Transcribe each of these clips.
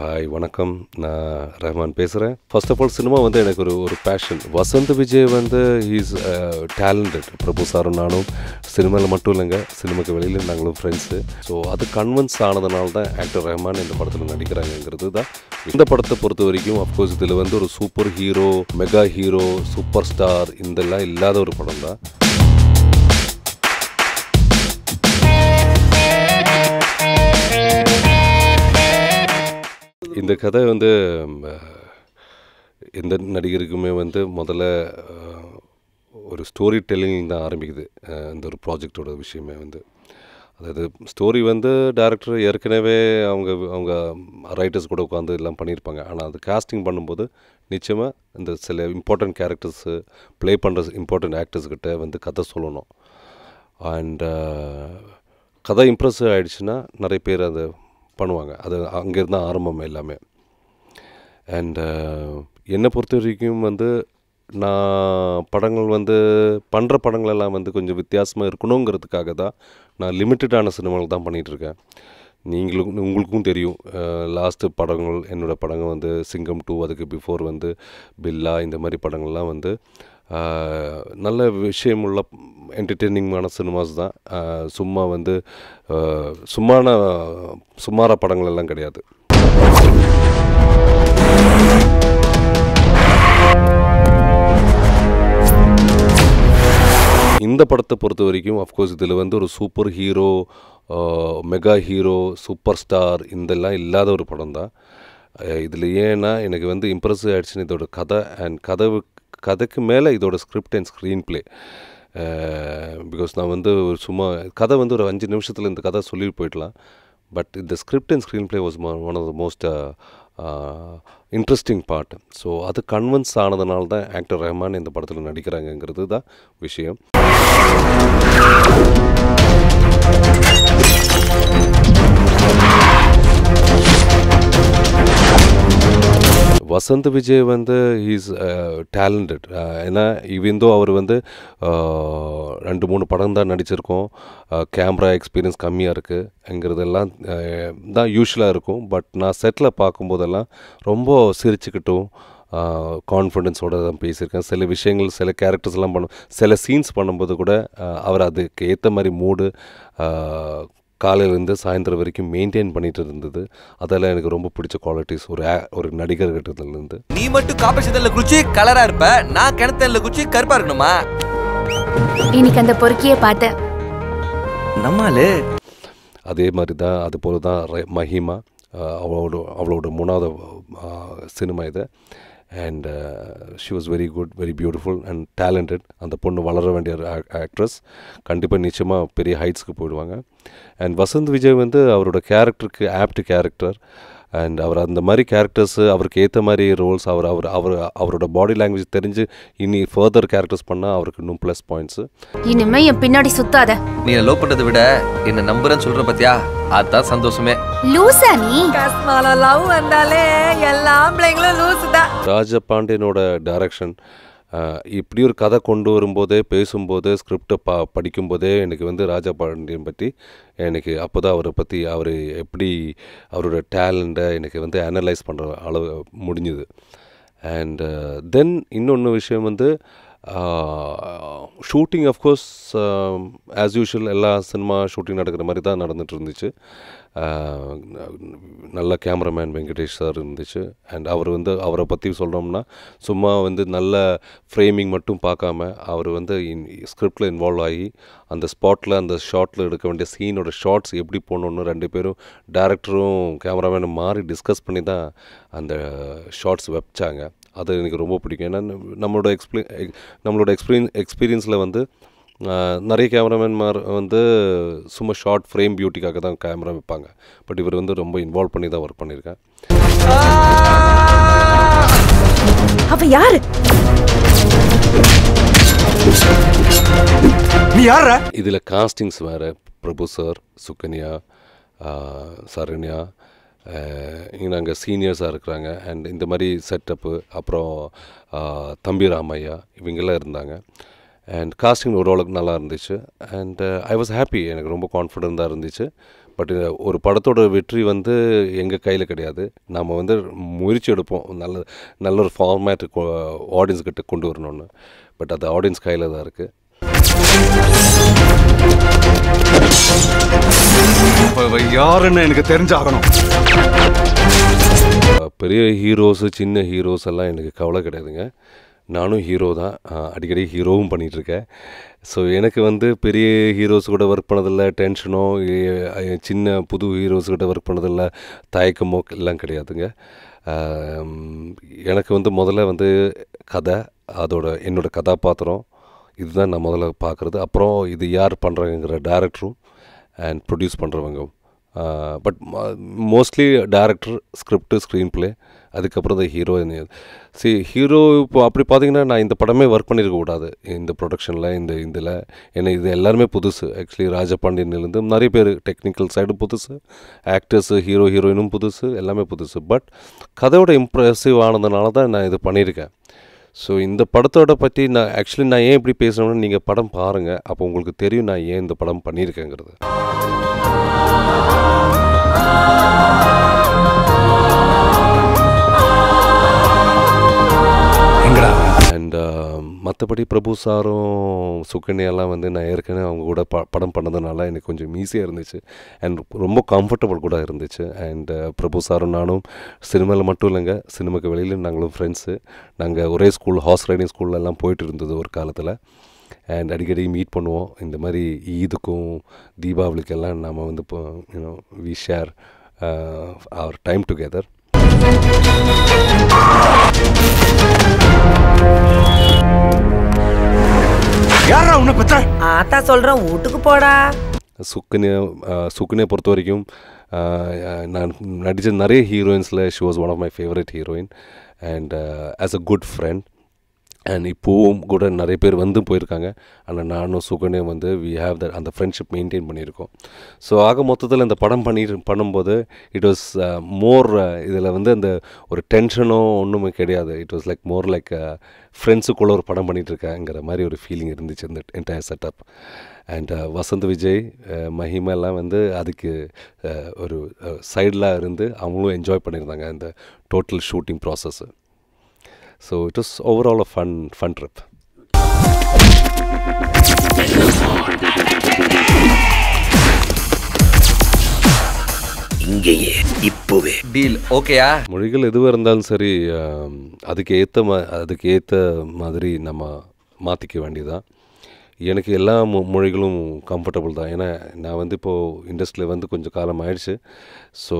Hi வணக்கம். நான் ரஹ்மான் பேசுகிறேன். ஃபர்ஸ்ட் ஆஃப் ஆல் சினிமா வந்து எனக்கு ஒரு பேஷன். வசந்த் விஜய் வந்து இஸ் டேலண்டட். பிரபு சாரும் நானும் சினிமாவில் மட்டும் இல்லைங்க, சினிமாக்கு வெளியில் நாங்களும் ஃப்ரெண்ட்ஸு. ஸோ அது கன்வின்ஸ் ஆனதுனால தான் ஆக்டர் ரஹ்மான் இந்த படத்தில் நடிக்கிறாங்கிறது தான். இந்த படத்தை பொறுத்த வரைக்கும் அஃப்கோர்ஸ் இதில் வந்து ஒரு super hero, mega hero, super star இதெல்லாம் இல்லாத ஒரு படம் தான். இந்த கதை வந்து எந்த நடிகருக்குமே வந்து முதல்ல ஒரு ஸ்டோரி டெல்லிங் தான் ஆரம்பிக்குது. இந்த ஒரு ப்ராஜெக்டோட விஷயமே வந்து அதாவது ஸ்டோரி வந்து டைரக்டர் ஏற்கனவே அவங்க ரைட்டர்ஸ் கூட உட்காந்து எல்லாம் பண்ணியிருப்பாங்க. ஆனால் அது காஸ்டிங் பண்ணும்போது நிச்சயமாக இந்த சில இம்பார்ட்டண்ட் கேரக்டர்ஸு ப்ளே பண்ணுற இம்பார்ட்டண்ட் ஆக்டர்ஸ்கிட்ட வந்து கதை சொல்லணும். அண்ட் கதை இம்ப்ரெஸ் ஆகிடுச்சுன்னா நிறைய பேர் அதை பண்ணுவாங்க. அது அங்கேருந்து தான் ஆரம்பம் எல்லாமே. அண்ட் என்னை பொறுத்த வரைக்கும் வந்து நான் படங்கள் வந்து பண்ணுற படங்களெல்லாம் வந்து கொஞ்சம் வித்தியாசமாக இருக்கணுங்கிறதுக்காக தான் நான் லிமிட்டடான சினிமாவில் தான் பண்ணிகிட்ருக்கேன். உங்களுக்கும் தெரியும், லாஸ்ட்டு படங்கள் என்னோடய படங்கள் வந்து சிங்கம் 2, அதுக்கு பிஃபோர் வந்து பில்லா, இந்த மாதிரி படங்கள்லாம் வந்து நல்ல விஷயமுள்ள என்டர்டெய்னிங்கான சினிமாஸ் தான். சும்மா வந்து சுமார படங்கள் எல்லாம் கிடையாது. இந்த படத்தை பொறுத்த வரைக்கும் அஃப்கோர்ஸ் இதில் வந்து ஒரு super hero, mega hero, super star இதெல்லாம் இல்லாத ஒரு படம் தான். இதில் ஏன்னா எனக்கு வந்து இம்ப்ரெஸ் ஆகிடுச்சுன்னு இதோட கதை அண்ட் கதைக்கு மேலே இதோட script and screen play. Because நான் வந்து சும்மா கதை வந்து ஒரு 5 நிமிஷத்தில் இந்த கதை சொல்லிட்டு போயிடலாம். பட் இந்த script and screenplay was one of the most interesting part. So அது கன்வின்ஸ் ஆனதுனால தான் ஆக்டர் ரஹ்மான் இந்த படத்தில் நடிக்கிறாங்கிறது தான் விஷயம். வசந்த் விஜய் வந்து இஸ் டேலண்டட். ஏன்னா இவந்தோ அவர் வந்து 2-3 படம் தான் நடிச்சிருக்கோம். கேமரா எக்ஸ்பீரியன்ஸ் கம்மியாக இருக்குங்கிறதெல்லாம் தான் யூஸ்வலாக இருக்கும். பட் நான் செட்டில் பார்க்கும்போதெல்லாம் ரொம்ப சிரிச்சுக்கிட்டும் கான்ஃபிடென்ஸோடு தான் பேசியிருக்கேன். சில விஷயங்கள் சில கேரக்டர்ஸ்லாம் சில சீன்ஸ் பண்ணும்போது கூட அவர் அதுக்கு ஏற்ற மாதிரி மூடு காலையிலேருந்து சாயந்தரம் வரைக்கும் மெயின்டைன் பண்ணிட்டு இருந்தது. அதெல்லாம் எனக்கு ரொம்ப பிடிச்ச குவாலிட்டிஸ் ஒரு நடிகர் கிட்டத்துலேருந்து. நீ மட்டும் காப்பேஷத்தில் குச்சி கலராக இருப்ப, நான் கிணத்துல குச்சி கருப்பாக இருக்கணுமா? இன்னைக்கு அந்த பொறுக்கியே பார்த்தேன் நம்மளே அதே மாதிரி தான். அது போல தான் மஹிமா, அவளோட 3வது சினிமா இது. And she was very good, very beautiful and talented. அந்த பொண்ணு வளர வேண்டிய ஆக்ட்ரஸ். கண்டிப்பாக நிச்சயமாக பெரிய ஹைட்ஸ்க்கு போயிடுவாங்க. அண்ட் வசந்த் விஜய் வந்து அவரோட கேரக்டருக்கு ஆப்ட் கேரக்டர். அண்ட் அவர் அந்த மாதிரி கேரக்டர்ஸு அவருக்கு ஏற்ற மாதிரி ரோல்ஸ் அவரோட பாடி லாங்குவேஜ் தெரிஞ்சு இனி ஃபர்தர் கேரக்டர்ஸ் பண்ணால் அவருக்கு இன்னும் ப்ளஸ் பாயிண்ட்ஸு. இனிமே என் பின்னாடி சுத்தாத. நீ லவ் பண்ணதை விட என்ன நம்புறேன்னு சொல்ற பத்தியா, அதான் சந்தோஷமே. லூசா நீ? கஸ்மால லவ் வந்தாலே எல்லா ஆம்பளைங்களும் லூசு தான். ராஜபாண்டியனோட டைரக்ஷன், இப்படி ஒரு கதை கொண்டு வரும்போதே பேசும்போது ஸ்கிரிப்டை படிக்கும்போதே எனக்கு வந்து ராஜபாண்டியன் பற்றி எனக்கு அப்போ தான் அவரை பற்றி எப்படி அவரோட டேலண்ட்டை எனக்கு வந்து அனலைஸ் பண்ணுற அளவு முடிஞ்சுது. அண்ட் தென் இன்னொன்று விஷயம் வந்து ஷூட்டிங் அஃப்கோர்ஸ் ஆஸ் யூஷுவல் எல்லா சினிமா ஷூட்டிங் நடக்கிற மாதிரி தான் நடந்துகிட்டு இருந்துச்சு. நல்ல கேமராமேன் வெங்கடேஷ் சார் இருந்துச்சு. அண்ட் அவரை பற்றி சொல்கிறோம்னா சும்மா வந்து நல்ல ஃப்ரேமிங் மட்டும் பார்க்காம அவர் வந்து ஸ்கிரிப்டில் இன்வால்வ் ஆகி அந்த ஸ்பாட்டில் அந்த ஷாட்டில் எடுக்க வேண்டிய சீனோட ஷார்ட்ஸ் எப்படி போடணுன்னு 2 பேரும் டேரக்டரும் கேமராமேனும் மாறி டிஸ்கஸ் பண்ணி தான் அந்த ஷார்ட்ஸ் வச்சாங்க. அது எனக்கு ரொம்ப பிடிக்கும். ஏன்னா நம்மளோட எக்ஸ்பீரியன்ஸில் வந்து நிறைய கேமராமேன்மார் வந்து சும்மா ஷார்ட் ஃப்ரேம் பியூட்டிக்காக தான் கேமரா வைப்பாங்க. பட் இவர் வந்து ரொம்ப இன்வால்வ் பண்ணி தான் ஒர்க் பண்ணியிருக்கேன். அவ யாரு? நீ யாரா? இதில் காஸ்டிங்ஸ் வேறு. பிரபு சார், சுகன்யா, சரண்யா, இங்கே அங்கே சீனியர்ஸாக இருக்கிறாங்க. அண்ட் இந்த மாதிரி செட்டப்பு, அப்புறம் தம்பி ராமையா, இவங்கெல்லாம் இருந்தாங்க. அண்ட் காஸ்டிங் ஓரளவுக்கு நல்லா இருந்துச்சு. அண்ட் ஐ வாஸ் ஹாப்பி, எனக்கு ரொம்ப கான்ஃபிடென்ட்டாக இருந்துச்சு. பட் ஒரு படத்தோட வெற்றி வந்து எங்கள் கையில் கிடையாது. நாம் வந்து முயற்சி எடுப்போம் நல்ல ஒரு ஃபார்மேட் ஆடியன்ஸ்கிட்ட கொண்டு வரணும்னு. பட் அது ஆடியன்ஸ் கையில் தான் இருக்குது. யாருன்னு எனக்கு தெரிஞ்சாகணும். பெரிய ஹீரோஸு சின்ன ஹீரோஸ் எல்லாம் எனக்கு கவலை கிடையாதுங்க. நானும் ஹீரோ தான், அடிக்கடி ஹீரோவும் பண்ணிகிட்ருக்கேன். ஸோ எனக்கு வந்து பெரிய ஹீரோஸ் கூட ஒர்க் பண்ணதில்லை டென்ஷனோ, சின்ன புது ஹீரோஸ் கூட ஒர்க் பண்ணதில்லை தயக்கமோ எல்லாம் கிடையாதுங்க. எனக்கு வந்து முதல்ல வந்து கதை, என்னோடய கதாபாத்திரம் இதுதான் நான் முதல்ல பார்க்குறது. அப்புறம் இது யார் பண்ணுறாங்கிற டைரக்டரும் அண்ட் ப்ரொடியூஸ் பண்ணுறவங்க. But mostly director, script, screen play, அதுக்கப்புறம் தான் ஹீரோ. ஹீரோ இப்போ அப்படி பார்த்தீங்கன்னா நான் இந்த படமே ஒர்க் பண்ணியிருக்கக்கூடாது இந்த ப்ரொடக்ஷனில், இதில். ஏன்னா இது எல்லாருமே புதுசு. ஆக்சுவலி ராஜபாண்டியன்லேருந்து நிறைய பேர் டெக்னிக்கல் சைடு புதுசு, ஆக்டர்ஸு, ஹீரோயினும் புதுசு, எல்லாமே புதுசு. பட் கதையோட இம்ப்ரெசிவ் ஆனதுனால தான் நான் இது பண்ணியிருக்கேன். ஸோ இந்த படத்தோட பற்றி நான் ஏன் இப்படி பேசணும்னு நீங்கள் படம் பாருங்கள், அப்போ உங்களுக்கு தெரியும் நான் ஏன் இந்த படம் பண்ணியிருக்கேங்கிறது. அண்ட் மற்றபடி பிரபு சாரும் சுகன்யாலாம் வந்து நான் ஏற்கனவே அவங்க கூட படம் பண்ணதுனால எனக்கு கொஞ்சம் ஈஸியாக இருந்துச்சு. அண்ட் ரொம்ப கம்ஃபர்டபுள் கூட இருந்துச்சு. அண்ட் பிரபு சாரும் நானும் சினிமாவில் மட்டும் இல்லைங்க, சினிமாவுக்கு வெளியில் நாங்களும் ஃப்ரெண்ட்ஸு. நாங்கள் ஒரே ஸ்கூல், ஹார்ஸ் ரைடிங் ஸ்கூல்லலாம் போயிட்டு இருந்தது ஒரு காலத்தில். அண்ட் அடிக்கடி மீட் பண்ணுவோம். இந்த மாதிரி ஈதுக்கும் தீபாவளிக்கெல்லாம் நாம் வந்து இப்போ we share our time together. யாரா உன்னை பத்த? ஆத்தா சொல்றேன், வீட்டுக்கு போடா. சுகன்யா பொறுத்த வரைக்கும் நான் நடித்த நிறைய ஹீரோயின்ஸில் she was one of my favourite heroine. And as a good friend. And இப்போவும் கூட நிறைய பேர் வந்து போயிருக்காங்க. ஆனால் நானும் சுகன்யா வந்து வி ஹேவ் அந்த ஃப்ரெண்ட்ஷிப் மெயின்டைன் பண்ணியிருக்கோம். ஸோ ஆக மொத்தத்தில் இந்த படம் பண்ணும்போது இட் வாஸ் மோர், இதில் வந்து அந்த ஒரு டென்ஷனோ ஒன்றுமே கிடையாது. It was like more like ஃப்ரெண்ட்ஸுக்குள்ளே ஒரு படம் பண்ணிகிட்ருக்கேங்கிற மாதிரி ஒரு ஃபீலிங் இருந்துச்சு இந்த entire setup. And Vasanth Vijay, மஹிமெல்லாம் வந்து அதுக்கு ஒரு சைடில் இருந்து அவங்களும் என்ஜாய் பண்ணியிருந்தாங்க இந்த total shooting process. So it was overall a fun trip. இங்கேயே இப்போவே டீல் ஓகேயா? மொழிகள் எதுவாக இருந்தாலும் சரி, அதுக்கு ஏற்ற மாதிரி நம்ம மாற்றிக்க வேண்டியதான். எனக்கு எல்லா மொழிகளும் கம்ஃபர்டபுள் தான். ஏன்னா நான் வந்து இப்போது இண்டஸ்ட்ரியில் வந்து கொஞ்சம் காலம் ஆயிடுச்சு. ஸோ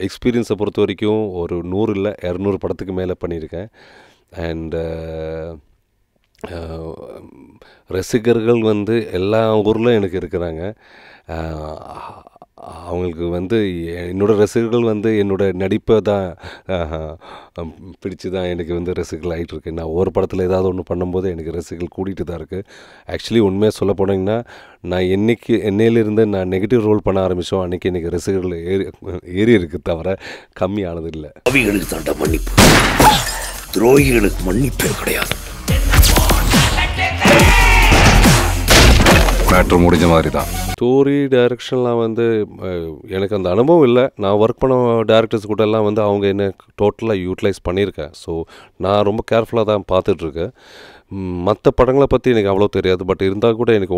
எக்ஸ்பீரியன்ஸை பொறுத்த வரைக்கும் ஒரு 100 இல்லை 200 படத்துக்கு மேலே பண்ணியிருக்கேன். அண்டு ரசிகர்கள் வந்து எல்லா ஊரில் எனக்கு இருக்கிறாங்க. அவங்களுக்கு வந்து என்னோடய ரசிகர்கள் வந்து என்னோடய நடிப்பை தான் பிடிச்சி தான் எனக்கு வந்து ரசிகர்கள் ஆகிட்டுருக்கு. நான் ஒவ்வொரு படத்தில் ஏதாவது ஒன்று பண்ணும்போது எனக்கு ரசிகர்கள் கூட்டிகிட்டு தான் இருக்குது. ஆக்சுவலி உண்மையாக சொல்ல போனீங்கன்னா நான் என்னையிலிருந்து நான் நெகட்டிவ் ரோல் பண்ண ஆரம்பித்தோம் அன்றைக்கி எனக்கு ரசிகர்கள் ஏறி இருக்குது தவிர கம்மி ஆனது இல்லை. அவைகளுக்கு தாண்ட மன்னிப்பு, துரோகிகளுக்கு மன்னிப்பே கிடையாது. மேட்ரு முடிஞ்ச மாதிரி தான். ஸ்டோரி டைரக்ஷன்லாம் வந்து எனக்கு அந்த அனுபவம் இல்லை. நான் ஒர்க் பண்ண டேரக்டர்ஸ் கூட எல்லாம் வந்து அவங்க என்ன டோட்டலாக யூட்டிலைஸ் பண்ணியிருக்கேன். ஸோ நான் ரொம்ப கேர்ஃபுல்லாக தான் பார்த்துட்ருக்கேன். மற்ற படங்களை பற்றி எனக்கு அவ்வளோ தெரியாது. பட் இருந்தால் கூட எனக்கு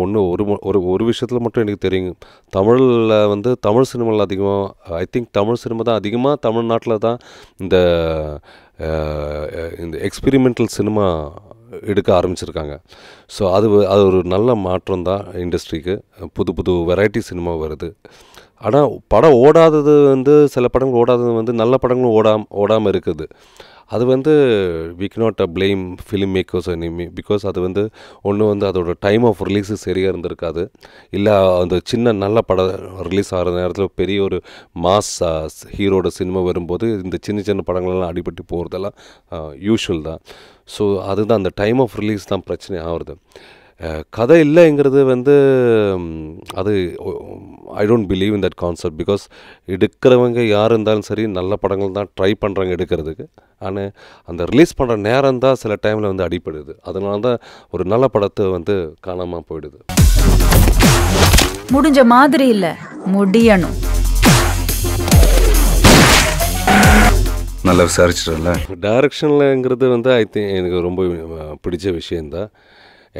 ஒரு விஷயத்தில் மட்டும் எனக்கு தெரியும். தமிழில் வந்து தமிழ் சினிமாவில் அதிகமாக ஐ திங்க் தமிழ் சினிமா தான் அதிகமாக தமிழ்நாட்டில் தான் இந்த எக்ஸ்பெரிமெண்டல் சினிமா எடுக்க ஆரம்பிச்சிருக்காங்க. ஸோ அது ஒரு நல்ல மாற்றம் தான் இண்டஸ்ட்ரிக்கு. புது வெரைட்டி சினிமா வருது. ஆனால் படம் ஓடாதது வந்து சில படங்கள் ஓடாதது வந்து நல்ல படங்களும் ஓடாமல் இருக்குது. அது வந்து we cannot blame film makers enemy. Because அது வந்து ஒன்று வந்து அதோட டைம் ஆஃப் ரிலீஸு சரியாக இருந்திருக்காது. இல்லை அந்த சின்ன நல்ல படம் ரிலீஸ் ஆகிற நேரத்தில் பெரிய ஒரு மாஸ் ஹீரோட சினிமா வரும்போது இந்த சின்ன படங்களெல்லாம் அடிபட்டு போகிறதெல்லாம் யூஷுவல் தான். ஸோ அதுதான் அந்த டைம் ஆஃப் ரிலீஸ் தான் பிரச்சனை ஆகுறது. கதை இல்லைங்கிறது வந்து அது I don't believe in that concept. Because எடுக்கிறவங்க யார் இருந்தாலும் சரி நல்ல படங்கள் தான் ட்ரை பண்ணுறாங்க எடுக்கிறதுக்கு. ஆனால் அந்த ரிலீஸ் பண்ணுற நேரம் தான் சில டைமில் வந்து அடிப்படுது. அதனால தான் ஒரு நல்ல படத்தை வந்து காணாமல் போயிடுது. முடிஞ்ச மாதிரி இல்ல, முடியணும். நல்லா விசாரிச்சிட்டல. டைரக்ஷன்லங்கிறது வந்து ஐ திங்க் எனக்கு ரொம்ப பிடிச்ச விஷயந்தான்.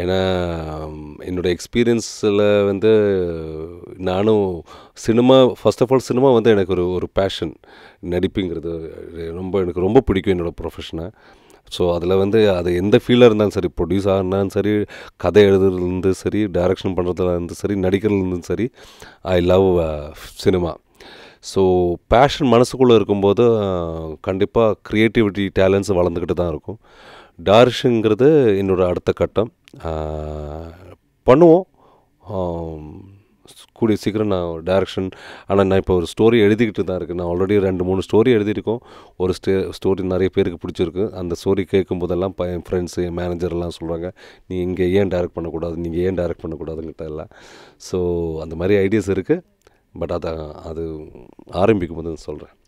ஏன்னா என்னோடய எக்ஸ்பீரியன்ஸில் வந்து நானும் cinema first of all cinema வந்து எனக்கு ஒரு பேஷன். நடிப்புங்கிறது எனக்கு ரொம்ப பிடிக்கும் என்னோடய ப்ரொஃபஷனை. ஸோ அதில் வந்து அது எந்த ஃபீல்டாக இருந்தாலும் சரி, ப்ரொடியூஸ் ஆகினாலும் சரி, கதை எழுதுறதுலேருந்து சரி, டைரக்ஷன் பண்ணுறதுல இருந்து சரி, நடிக்கிறதுலேருந்து சரி, I love cinema. So passion மனசுக்குள்ளே இருக்கும்போது கண்டிப்பாக க்ரியேட்டிவிட்டி டேலண்ட்ஸ் வளர்ந்துக்கிட்டு தான் இருக்கும். டைரக்ஷனுங்கிறது என்னோடய அடுத்த கட்டம். பண்ணுவோம் கூடிய சீக்கிரம் நான் டைரக்ஷன். ஆனால் நான் இப்போ ஒரு ஸ்டோரி எழுதிக்கிட்டு தான் இருக்கேன். நான் ஆல்ரெடி 2-3 ஸ்டோரி எழுதியிருக்கோம். ஒரு ஸ்டோரி நிறைய பேருக்கு பிடிச்சிருக்கு. அந்த ஸ்டோரி கேட்கும் போதெல்லாம் என் ஃப்ரெண்ட்ஸு, என் மேனேஜர்லாம் சொல்கிறாங்க, நீ இங்கே ஏன் டைரக்ட் பண்ணக்கூடாது, நீங்கள் ஏன் டைரக்ட் பண்ணக்கூடாதுங்கிட்ட எல்லாம். ஸோ அந்த மாதிரி ஐடியாஸ் இருக்குது. பட் அது ஆரம்பிக்கும் போது சொல்கிறேன்.